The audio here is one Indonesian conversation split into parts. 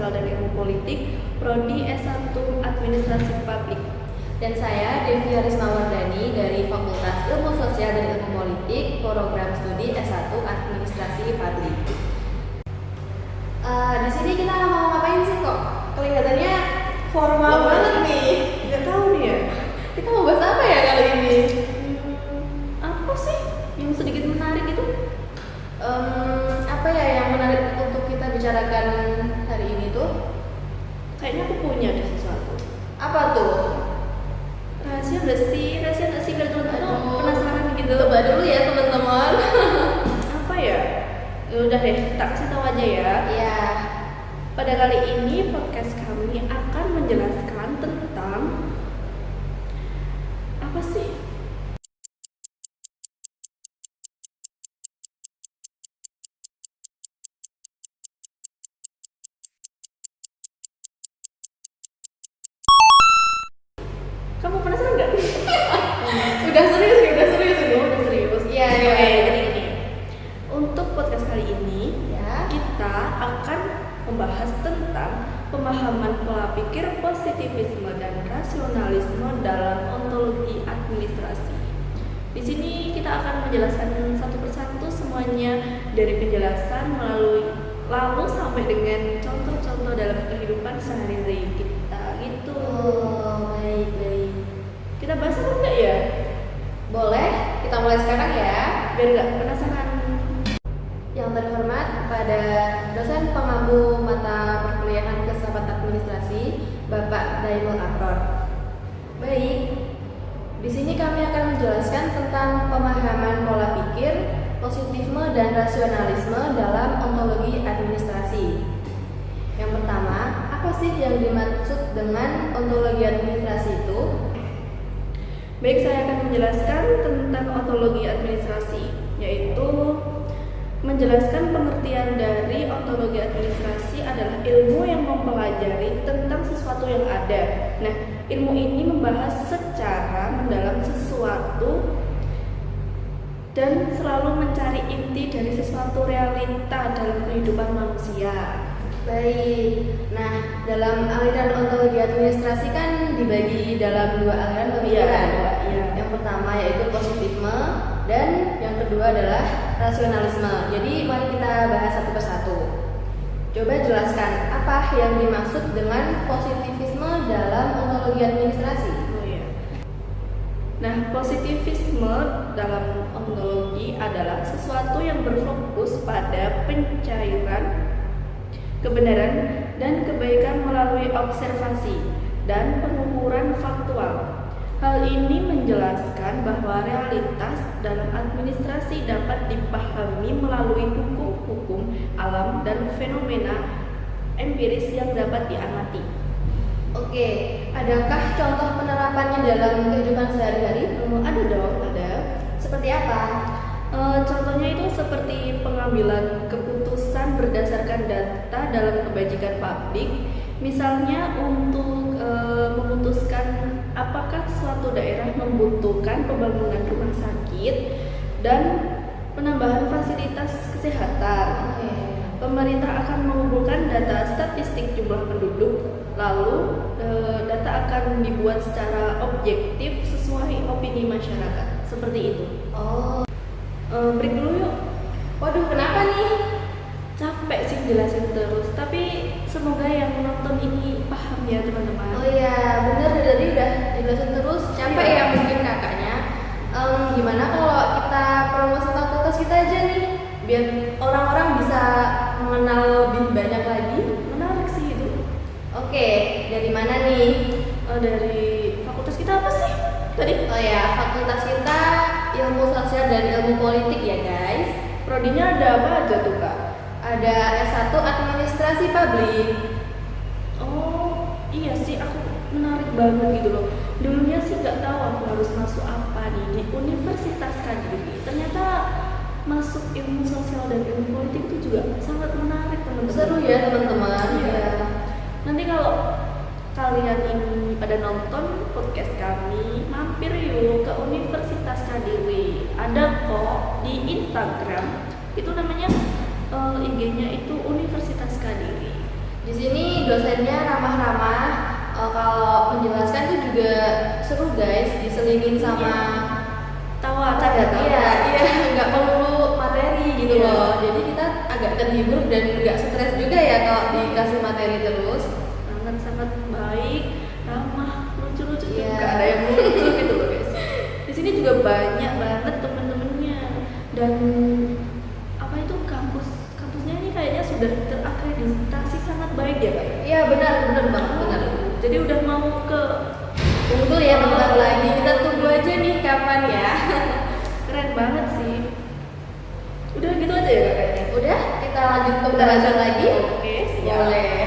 Sosial dan Ilmu Politik, Prodi S1 Administrasi Publik. Dan saya Devi Arismawardani dari Fakultas Ilmu Sosial dan Ilmu Politik, Program Studi S1 Administrasi Publik. Di sini kita mau ngapain sih kok? Kelihatannya formal banget nih. Nggak tahu nih ya. Kita mau bahas apa ya kali ini? Apa sih yang sedikit menarik itu? Apa ya yang menarik untuk kita bicarakan hari ini tuh? Kayaknya aku punya deh sesuatu. Apa tuh? Rahasia nggak sih biar teman-teman Aduh. penasaran gitu. Coba dulu ya teman-teman. Apa ya? Ya udah deh, tak kasih tahu aja ya. Ya, Pada kali ini podcast kami akan menjelaskan tentang apa sih? Kamu penasaran nggak? udah serius ini. Udah serius. Iya, Oke, iya. jadi gini. Untuk podcast kali ini, Ya. kita akan membahas tentang pemahaman pola pikir positivisme dan rasionalisme dalam ontologi administrasi. Di sini kita akan menjelaskan satu persatu semuanya dari penjelasan lalu sampai dengan contoh-contoh dalam kehidupan sehari-hari kita gitu. Oh, baik. Kita bahas apa enggak ya? Boleh, kita mulai sekarang ya. Biar nggak penasaran. Yang terhormat kepada dosen pengampu mata perkuliahan Filsafat Administrasi, Bapak Daimul Akror. Baik, di sini kami akan menjelaskan tentang pemahaman pola pikir, positivisme dan rasionalisme dalam ontologi administrasi. Yang pertama, apa sih yang dimaksud dengan ontologi administrasi itu? Baik, saya akan menjelaskan tentang ontologi administrasi, yaitu menjelaskan pengertian dari ontologi administrasi adalah ilmu yang mempelajari tentang sesuatu yang ada. Nah, ilmu ini membahas secara mendalam sesuatu dan selalu mencari inti dari sesuatu realita dalam kehidupan manusia. Baik, nah dalam aliran ontologi administrasi kan dibagi dalam dua aliran pemikiran. Iya. Yang pertama yaitu positivisme dan yang kedua adalah rasionalisme. Jadi mari kita bahas satu persatu. Coba jelaskan apa yang dimaksud dengan positivisme dalam ontologi administrasi. Oh iya. Nah, positivisme dalam ontologi adalah sesuatu yang berfokus pada pencairan kebenaran dan kebaikan melalui observasi dan pengukuran faktual. Hal ini menjelaskan bahwa realitas dalam administrasi dapat dipahami melalui hukum-hukum alam dan fenomena empiris yang dapat diamati. Oke, adakah contoh penerapannya dalam kehidupan sehari-hari? Ada dong, ada. Seperti apa? Contohnya itu seperti pengambilan keputusan berdasarkan data dalam kebajikan publik, misalnya untuk memutuskan apakah suatu daerah membutuhkan pembangunan rumah sakit dan penambahan fasilitas kesehatan. Pemerintah akan mengumpulkan data statistik jumlah penduduk, lalu data akan dibuat secara objektif sesuai opini masyarakat. Seperti itu. Oh, Break dulu yuk. waduh, kenapa nih? Capek sih jelasin terus, tapi semoga yang nonton ini paham ya teman-teman. Oh iya, bener tadi udah dijelasin terus. Capek Iya. ya mungkin kakaknya. Gimana kalau kita promosi fakultas kita aja nih, biar orang-orang bisa mengenal lebih banyak lagi. Menarik sih itu. Oke, dari mana nih? Dari fakultas kita apa sih tadi? Oh ya, fakultas kita Ilmu Sosial dan Ilmu Politik ya guys. Prodinya ada apa aja tuh kak? Ada S1 Administrasi Publik. Oh iya sih, aku menarik banget gitu loh. Dulunya sih nggak tahu aku harus masuk apa nih di Universitas Kadiri. Ternyata masuk ilmu sosial dan ilmu politik itu juga sangat menarik teman-teman. Seru ya teman-teman. Iya. Nanti kalau kalian ini pada nonton podcast kami, mampir yuk ke Universitas Kadiri. Ada kok di Instagram. Itu namanya IG-nya itu Universitas Kadiri. Di sini dosennya ramah-ramah. Kalau menjelaskan tuh juga seru guys, diselingin sama tawa iya, nggak perlu materi gitu Iya. loh. Jadi kita agak terhibur dan nggak stres juga ya kalau dikasih materi terus. sangat baik, ramah, lucu-lucu, Iya. nggak ada yang lucu gitu loh guys. Di sini juga banyak banget temen-temennya, dan apa itu kampusnya ini kayaknya sudah terakreditasi sangat baik ya kak. Iya benar banget benar. Jadi udah mau ke Tunggu ya bentar lagi, kita tunggu aja nih kapan ya. keren banget sih. Udah gitu aja ya kak kayaknya. Udah, kita lanjut ke pembahasan lagi. Oke, siap. Boleh.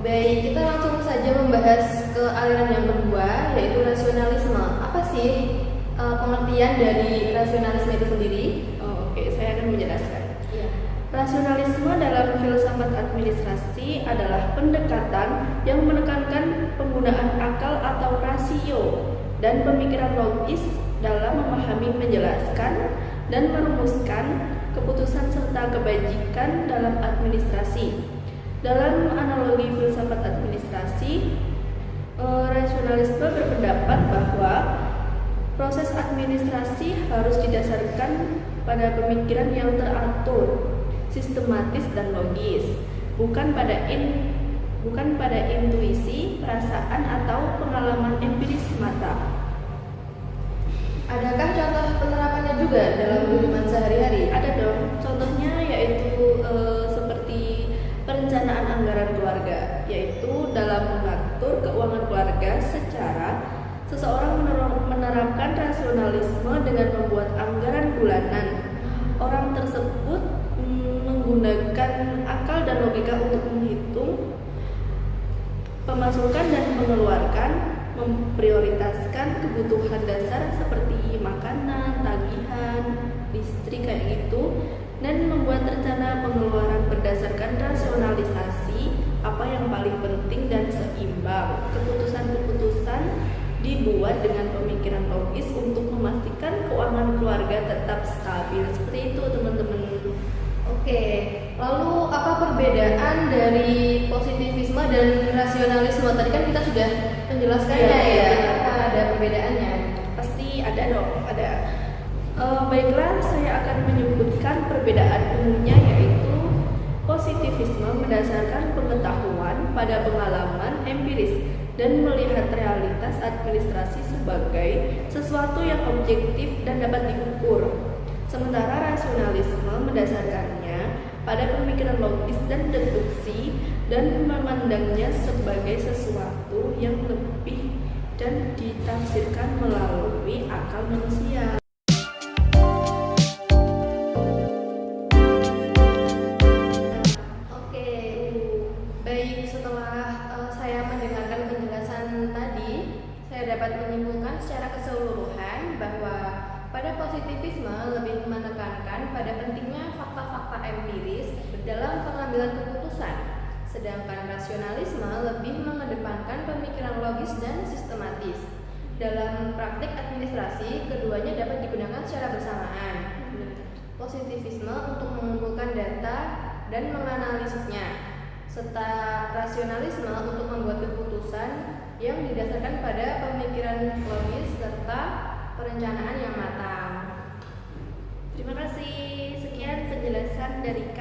Baik, kita langsung saja membahas ke aliran yang kedua, yaitu rasionalisme. Apa sih pengertian dari rasionalisme itu sendiri? Oke, saya akan menjelaskan. Iya. Rasionalisme dalam filsafat administrasi adalah pendekatan yang menekankan penggunaan akal atau rasio dan pemikiran logis dalam memahami, menjelaskan, dan merumuskan keputusan serta kebajikan dalam administrasi. Dalam analogi filsafat administrasi, rasionalisme berpendapat bahwa proses administrasi harus didasarkan pada pemikiran yang teratur, sistematis dan logis, bukan pada intuisi, perasaan atau pengalaman empiris semata. Adakah contoh penerapannya juga dalam kehidupan sehari-hari? Ada dong, contohnya yaitu seperti perencanaan anggaran keluarga, yaitu dalam mengatur keuangan keluarga secara seseorang menerapkan rasionalisme dengan membuat anggaran bulanan. Orang tersebut menggunakan akal dan logika untuk menghitung pemasukan dan mengeluarkan, memprioritaskan kebutuhan dasar seperti makanan, tagihan, listrik kayak gitu, dan membuat rencana pengeluaran berdasarkan rasionalisasi apa yang paling penting dan seimbang. Keputusan-keputusan dibuat dengan pemikiran logis untuk memastikan keuangan keluarga tetap stabil. Seperti itu teman-teman. Oke, lalu apa perbedaan dari positivisme dan rasionalisme? Tadi kan kita sudah menjelaskannya Iya, ya. benar. Apa ada perbedaannya? Pasti ada dong, ada. Baiklah, saya akan menyebutkan perbedaan umumnya, yaitu positivisme mendasarkan pengetahuan pada pengalaman empiris dan melihat realitas administrasi sebagai sesuatu yang objektif dan dapat diukur. Sementara rasionalisme mendasarkannya pada pemikiran logis dan deduksi dan memandangnya sebagai sesuatu yang lebih dan ditafsirkan melalui akal manusia. Oke, baik, setelah saya mendengarkan penjelasan tadi, saya dapat menyimpulkan secara keseluruhan bahwa pada positivisme lebih menekankan pada pentingnya fakta-fakta empiris dalam pengambilan keputusan, sedangkan rasionalisme lebih mengedepankan pemikiran logis dan sistematis. Dalam praktik administrasi, keduanya dapat digunakan secara bersamaan. Positivisme untuk mengumpulkan data dan menganalisisnya, serta rasionalisme untuk membuat keputusan yang didasarkan pada pemikiran logis serta perencanaan yang matang. Terima kasih. Sekian penjelasan dari